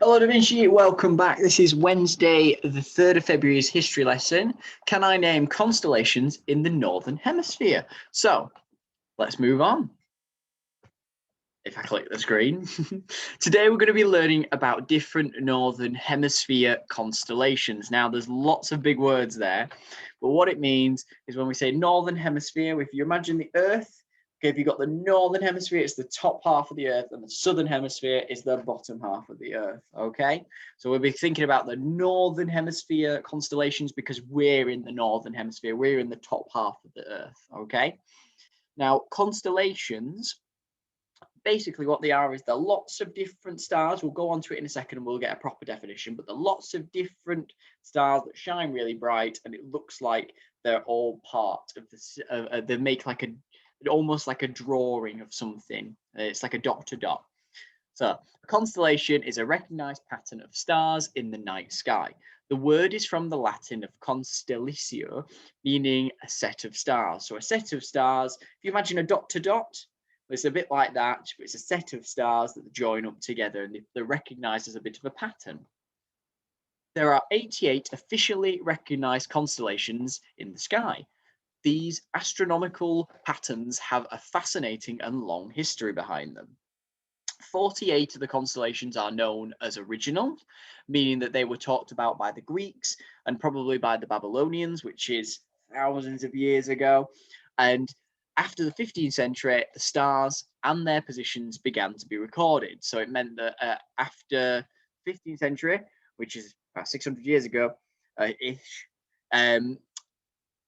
Hello, Da Vinci. Welcome back. This is Wednesday, the 3rd of February's history lesson. Can I name constellations in the Northern Hemisphere? So let's move on. If I click the screen. Today we're going to be learning about different Northern Hemisphere constellations. Now there's lots of big words there, but what it means is when we say Northern Hemisphere, if you imagine the Earth, okay, if you've got the Northern Hemisphere, it's the top half of the Earth, and the Southern Hemisphere is the bottom half of the Earth, okay? So we'll be thinking about the Northern Hemisphere constellations because we're in the Northern Hemisphere, we're in the top half of the Earth, okay? Now, constellations, basically what they are is there are lots of different stars. We'll go on to it in a second and we'll get a proper definition, but there are lots of different stars that shine really bright, and it looks like they're all part of this. They make like almost like a drawing of something. It's like a dot to dot. So a constellation is a recognized pattern of stars in the night sky. The word is from the Latin of constellatio, meaning a set of stars. So a set of stars, if you imagine a dot to dot, it's a bit like that, but it's a set of stars that join up together and they're recognized as a bit of a pattern. There are 88 officially recognized constellations in the sky. These astronomical patterns have a fascinating and long history behind them. 48 of the constellations are known as original, meaning that they were talked about by the Greeks and probably by the Babylonians, which is thousands of years ago. And after the 15th century, the stars and their positions began to be recorded. So it meant that after 15th century, which is about 600 years ago, ish,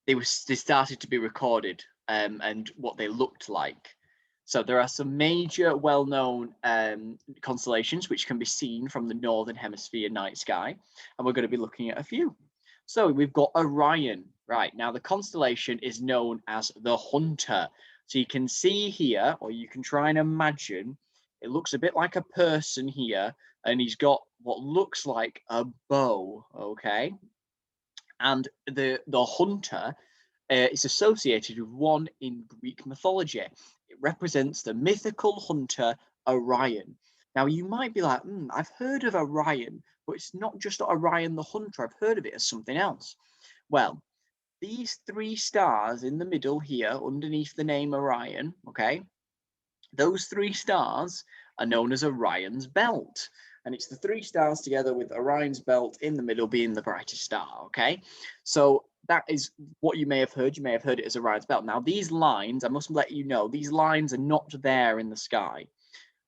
they started to be recorded and what they looked like. So there are some major well-known constellations which can be seen from the Northern Hemisphere night sky, and we're going to be looking at a few. So we've got Orion. Right, now the constellation is known as the Hunter. So you can see here, or you can try and imagine, it looks a bit like a person here, and he's got what looks like a bow, okay? And the Hunter is associated with one in Greek mythology. It represents the mythical hunter Orion. Now you might be like, I've heard of Orion, but it's not just Orion the Hunter. I've heard of it as something else. Well, these three stars in the middle here, underneath the name Orion, okay, those three stars are known as Orion's belt. And it's the three stars together with Orion's belt in the middle being the brightest star, okay? So that is what you may have heard. You may have heard it as Orion's belt. Now, these lines, I must let you know, these lines are not there in the sky.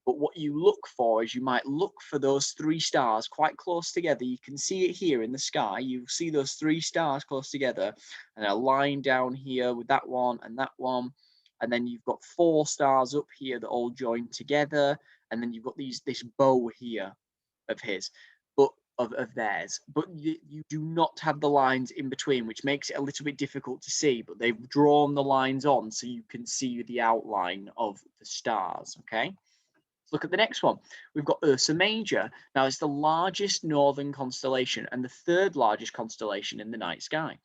But what you look for is you might look for those three stars quite close together. You can see it here in the sky. You see those three stars close together and a line down here with that one and that one. And then you've got four stars up here that all join together. And then you've got this bow here of his, but of theirs. But you do not have the lines in between, which makes it a little bit difficult to see. But they've drawn the lines on so you can see the outline of the stars, okay? Look at the next one. We've got Ursa Major. Now, it's the largest northern constellation and the third largest constellation in the night sky.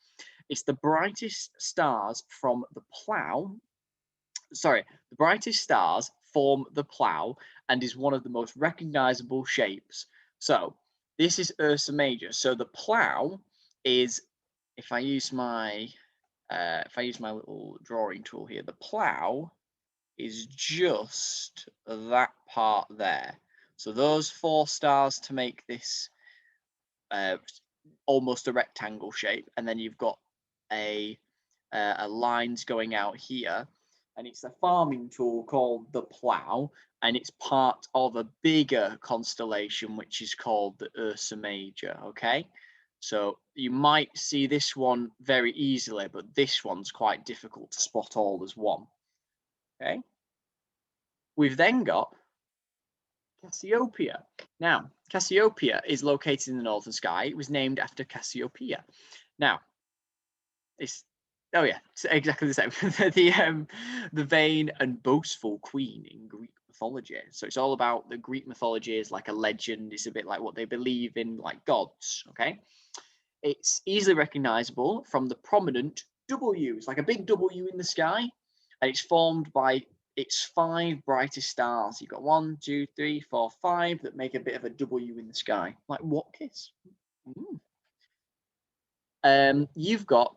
It's the brightest stars from the plough. Sorry, the brightest stars form the plough and is one of the most recognizable shapes. So this is Ursa Major. So the plough is, if I use my little drawing tool here, the plough is just that part there. So those four stars to make this almost a rectangle shape, and then you've got a lines going out here, and it's a farming tool called the plough, and it's part of a bigger constellation which is called the Ursa Major, okay? So you might see this one very easily, but this one's quite difficult to spot all as one, okay? We've then got Cassiopeia. Now, Cassiopeia is located in the northern sky. It was named after Cassiopeia. Now, it's it's exactly the same. The vain and boastful queen in Greek mythology. So it's all about the Greek mythology is like a legend. It's a bit like what they believe in, like gods. Okay, it's easily recognizable from the prominent W. It's like a big W in the sky, and it's formed by it's 5 brightest stars. You've got 1, 2, 3, 4, 5 that make a bit of a W in the sky, like Watkiss. You've got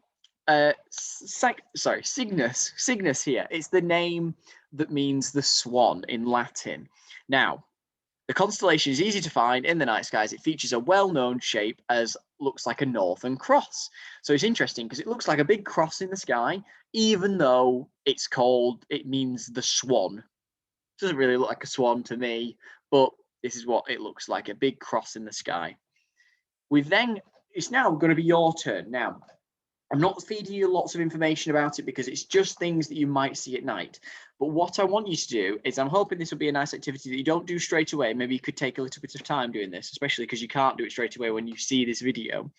Cygnus. Cygnus here. It's the name that means the swan in Latin. Now, the constellation is easy to find in the night skies. It features a well-known shape as looks like a northern cross. So it's interesting because it looks like a big cross in the sky, even though it means the swan. It doesn't really look like a swan to me, but this is what it looks like, a big cross in the sky. It's now going to be your turn. Now, I'm not feeding you lots of information about it because it's just things that you might see at night. But what I want you to do is, I'm hoping this will be a nice activity that you don't do straight away. Maybe you could take a little bit of time doing this, especially because you can't do it straight away when you see this video.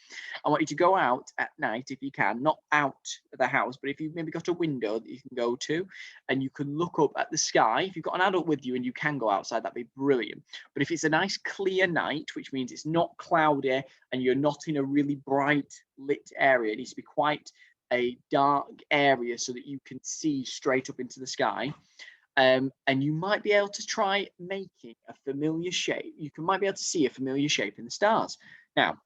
I want you to go out at night if you can, not out of the house, but if you've maybe got a window that you can go to and you can look up at the sky. If you've got an adult with you and you can go outside, that'd be brilliant. But if it's a nice clear night, which means it's not cloudy and you're not in a really bright lit area, it needs to be quite a dark area so that you can see straight up into the sky. And you might be able to try making a familiar shape. Might be able to see a familiar shape in the stars. Now,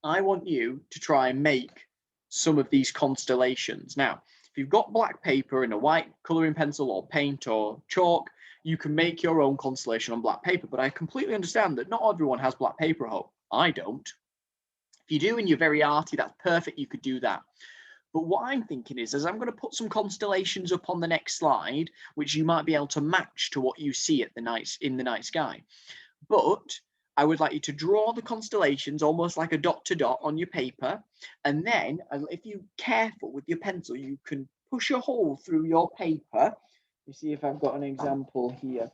I want you to try and make some of these constellations. Now, if you've got black paper and a white colouring pencil or paint or chalk, you can make your own constellation on black paper. But I completely understand that not everyone has black paper at home. I don't. If you do and you're very arty, that's perfect. You could do that. But what I'm thinking is I'm going to put some constellations up on the next slide, which you might be able to match to what you see in the night sky. But I would like you to draw the constellations almost like a dot to dot on your paper. And then if you're careful with your pencil, you can push a hole through your paper. You see if I've got an example here.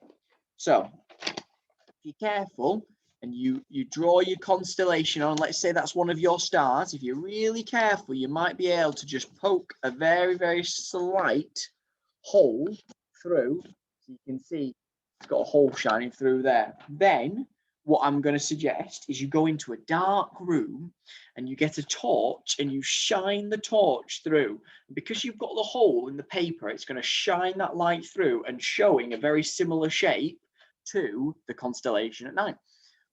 So if you're careful, and you draw your constellation on, let's say that's one of your stars. If you're really careful, you might be able to just poke a very, very slight hole through. So you can see it's got a hole shining through there. Then what I'm going to suggest is you go into a dark room and you get a torch and you shine the torch through. And because you've got the hole in the paper, it's going to shine that light through and showing a very similar shape to the constellation at night.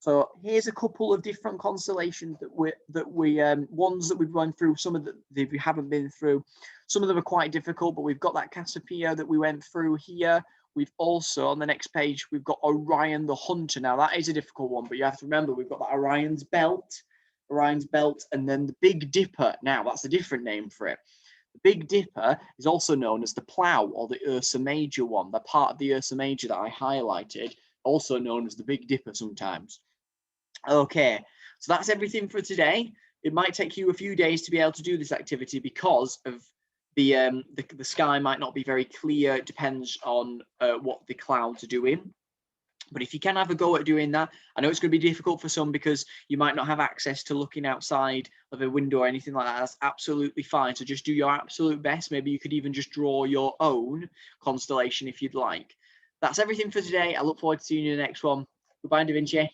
So here's a couple of different constellations that we ones that we've run through. Some of them we haven't been through. Some of them are quite difficult, but we've got that Cassiopeia that we went through here. We've also, on the next page, we've got Orion the Hunter. Now that is a difficult one, but you have to remember we've got that Orion's belt, and then the Big Dipper. Now that's a different name for it. The Big Dipper is also known as the Plough or the Ursa Major one. The part of the Ursa Major that I highlighted, also known as the Big Dipper sometimes. Okay, so that's everything for today. It might take you a few days to be able to do this activity because of the sky might not be very clear. It depends on what the clouds are doing. But if you can have a go at doing that, I know it's going to be difficult for some because you might not have access to looking outside of a window or anything like that. That's absolutely fine. So just do your absolute best. Maybe you could even just draw your own constellation if you'd like. That's everything for today. I look forward to seeing you in the next one. Goodbye, Da Vinci.